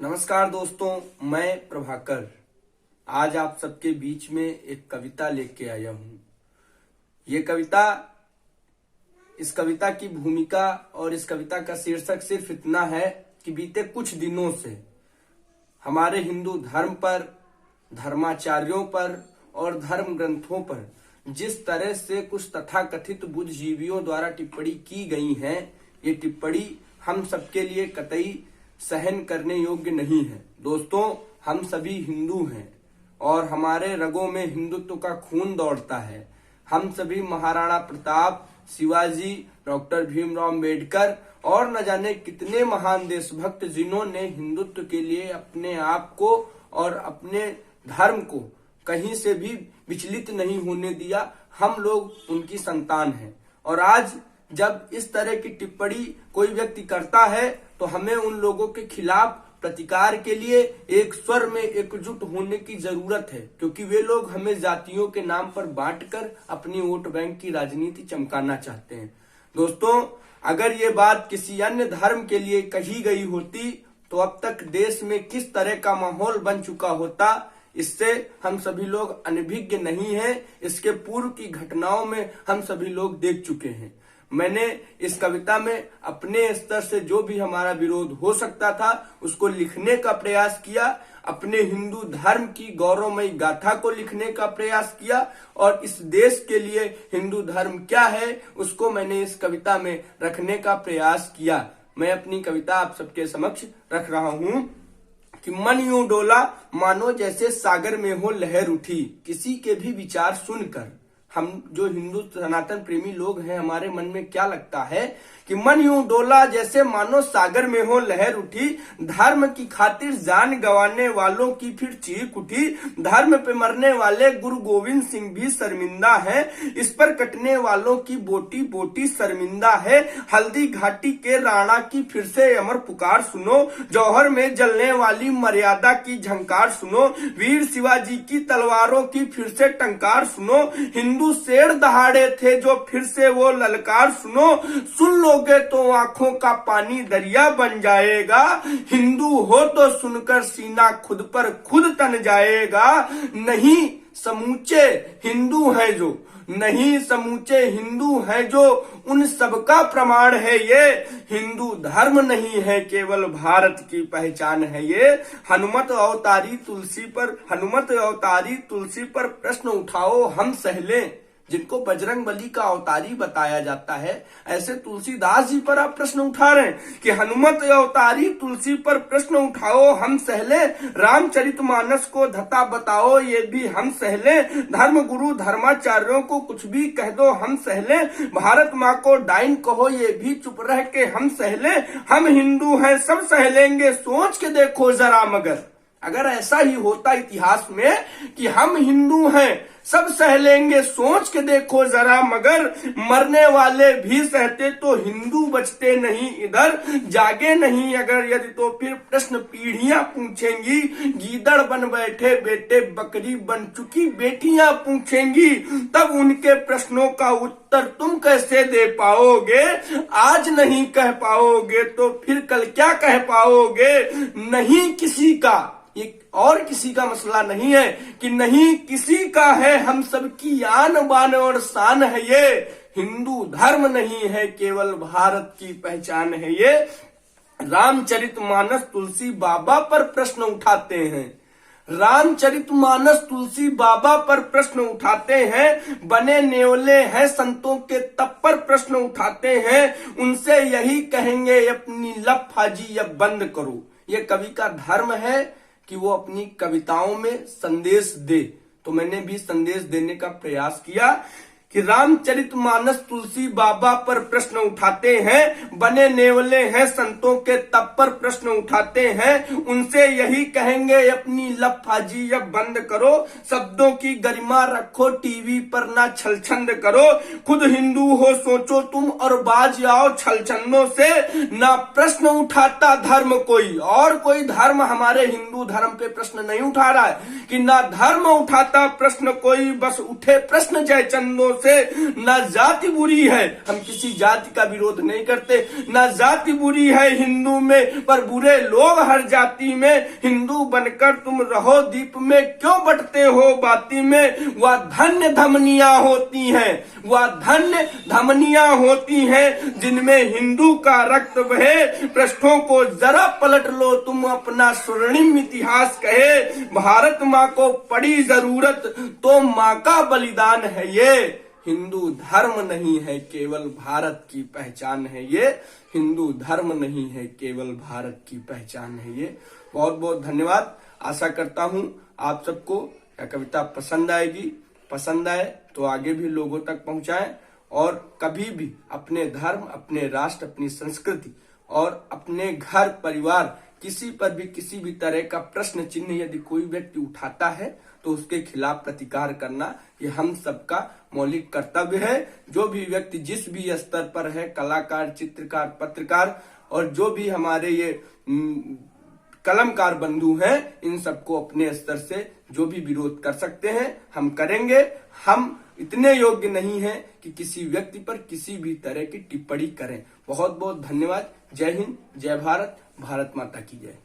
नमस्कार दोस्तों, मैं प्रभाकर आज आप सबके बीच में एक कविता लेके आया हूँ। इस कविता की भूमिका और इस कविता का शीर्षक सिर्फ इतना है कि बीते कुछ दिनों से हमारे हिंदू धर्म पर, धर्माचार्यों पर और धर्म ग्रंथों पर जिस तरह से कुछ तथाकथित बुद्धिजीवियों द्वारा टिप्पणी की गई है, ये टिप्पणी हम सबके लिए कतई सहन करने योग्य नहीं है। दोस्तों, हम सभी हिंदू हैं और हमारे रगों में हिंदुत्व का खून दौड़ता है। हम सभी महाराणा प्रताप, शिवाजी, डॉक्टर भीमराव अंबेडकर और न जाने कितने महान देशभक्त जिन्होंने हिंदुत्व के लिए अपने आप को और अपने धर्म को कहीं से भी विचलित नहीं होने दिया, हम लोग उनकी संतान हैं। और आज जब इस तरह की टिप्पणी कोई व्यक्ति करता है तो हमें उन लोगों के खिलाफ प्रतिकार के लिए एक स्वर में एकजुट होने की जरूरत है, क्योंकि वे लोग हमें जातियों के नाम पर बांटकर अपनी वोट बैंक की राजनीति चमकाना चाहते हैं। दोस्तों, अगर ये बात किसी अन्य धर्म के लिए कही गई होती तो अब तक देश में किस तरह का माहौल बन चुका होता, इससे हम सभी लोग अनभिज्ञ नहीं हैं। इसके पूर्व की घटनाओं में हम सभी लोग देख चुके हैं। मैंने इस कविता में अपने स्तर से जो भी हमारा विरोध हो सकता था उसको लिखने का प्रयास किया, अपने हिंदू धर्म की गौरवमयी गाथा को लिखने का प्रयास किया और इस देश के लिए हिंदू धर्म क्या है उसको मैंने इस कविता में रखने का प्रयास किया। मैं अपनी कविता आप सबके समक्ष रख रहा हूँ कि मन यूं डोला मानो जैसे सागर में हो लहर उठी। किसी के भी विचार सुनकर हम जो हिंदू सनातन प्रेमी लोग हैं, हमारे मन में क्या लगता है कि मन यूं डोला जैसे मानो सागर में हो लहर उठी। धर्म की खातिर जान गंवाने वालों की फिर चीख उठी। धर्म पे मरने वाले गुरु गोविंद सिंह भी शर्मिंदा है। इस पर कटने वालों की बोटी बोटी शर्मिंदा है। हल्दी घाटी के राणा की फिर से अमर पुकार सुनो। जौहर में जलने वाली मर्यादा की झंकार सुनो। वीर शिवाजी की तलवारों की फिर से टंकार सुनो। हिंदू शेर दहाड़े थे जो फिर से वो ललकार सुनो। सुन लोगे तो आंखों का पानी दरिया बन जाएगा। हिंदू हो तो सुनकर सीना खुद पर खुद तन जाएगा। नहीं समूचे हिंदू हैं जो, नहीं समूचे हिंदू हैं जो, उन सबका प्रमाण है ये। हिंदू धर्म नहीं है केवल भारत की पहचान है ये। हनुमत अवतारी तुलसी पर प्रश्न उठाओ हम सहले। जिनको बजरंग बली का अवतारी बताया जाता है, ऐसे तुलसीदास जी पर आप प्रश्न उठा रहे हैं कि हनुमत अवतारी तुलसी पर प्रश्न उठाओ हम सहले। रामचरितमानस को धता बताओ ये भी हम सहले। धर्म गुरु धर्माचार्यों को कुछ भी कह दो हम सहले। भारत माँ को डाइन कहो ये भी चुप रह के हम सहले। हम हिंदू हैं सब सह लेंगे सोच के देखो जरा मगर। अगर ऐसा ही होता इतिहास में कि हम हिंदू हैं सब सह लेंगे सोच के देखो जरा मगर, मरने वाले भी सहते तो हिंदू बचते नहीं इधर। जागे नहीं अगर यदि तो फिर प्रश्न पीढ़ियां पूछेंगी। गीदड़ बन बैठे बेटे बकरी बन चुकी बेटियां पूछेंगी। तब उनके प्रश्नों का उत्तर तुम कैसे दे पाओगे। आज नहीं कह पाओगे तो फिर कल क्या कह पाओगे। नहीं किसी का, ये और किसी का मसला नहीं है कि नहीं किसी का है, हम सबकी आन बान और शान है ये। हिंदू धर्म नहीं है केवल भारत की पहचान है ये। रामचरितमानस तुलसी बाबा पर प्रश्न उठाते हैं। रामचरितमानस तुलसी बाबा पर प्रश्न उठाते हैं। बने नेवले हैं संतों के तप पर प्रश्न उठाते हैं। उनसे यही कहेंगे अपनी लफाजी अब बंद करो। ये कवि का धर्म है कि वो अपनी कविताओं में संदेश दे, तो मैंने भी संदेश देने का प्रयास किया कि रामचरितमानस तुलसी बाबा पर प्रश्न उठाते हैं। बने नेवले हैं संतों के तप पर प्रश्न उठाते हैं। उनसे यही कहेंगे अपनी लफाजी अब बंद करो। शब्दों की गरिमा रखो टीवी पर ना छलछंद करो। खुद हिंदू हो सोचो तुम और बाज आओ छलछंदों से। ना प्रश्न उठाता धर्म कोई, और कोई धर्म हमारे हिंदू धर्म पे प्रश्न नहीं उठा रहा है कि ना धर्म उठाता प्रश्न कोई, बस उठे प्रश्न जयचंदों से। ना जाति बुरी है, हम किसी जाति का विरोध नहीं करते, ना जाति बुरी है हिंदू में, पर बुरे लोग हर जाति में। हिंदू बनकर तुम रहो दीप में, क्यों बटते हो बाती में। वह धन्य धमनियां होती हैं, वह धन्य धमनियां होती हैं जिनमें हिंदू का रक्त बहे। पृष्ठों को जरा पलट लो तुम, अपना स्वर्णिम इतिहास कहे। भारत माँ को पड़ी जरूरत तो माँ का बलिदान है ये। हिंदू धर्म नहीं है केवल भारत की पहचान है ये। हिंदू धर्म नहीं है केवल भारत की पहचान है ये। बहुत बहुत धन्यवाद। आशा करता हूँ आप सबको यह कविता पसंद आएगी। पसंद आए तो आगे भी लोगों तक पहुंचाएं, और कभी भी अपने धर्म, अपने राष्ट्र, अपनी संस्कृति और अपने घर परिवार किसी पर भी किसी भी तरह का प्रश्न चिन्ह यदि कोई व्यक्ति उठाता है तो उसके खिलाफ प्रतिकार करना ये हम सबका मौलिक कर्तव्य है। जो भी व्यक्ति जिस भी स्तर पर है, कलाकार, चित्रकार, पत्रकार और जो भी हमारे ये कलमकार बंधु हैं, इन सबको अपने स्तर से जो भी विरोध कर सकते हैं हम करेंगे। हम इतने योग्य नहीं हैं कि किसी व्यक्ति पर किसी भी तरह की टिप्पणी करें। बहुत बहुत धन्यवाद। जय हिंद, जय भारत, भारत माता की जय।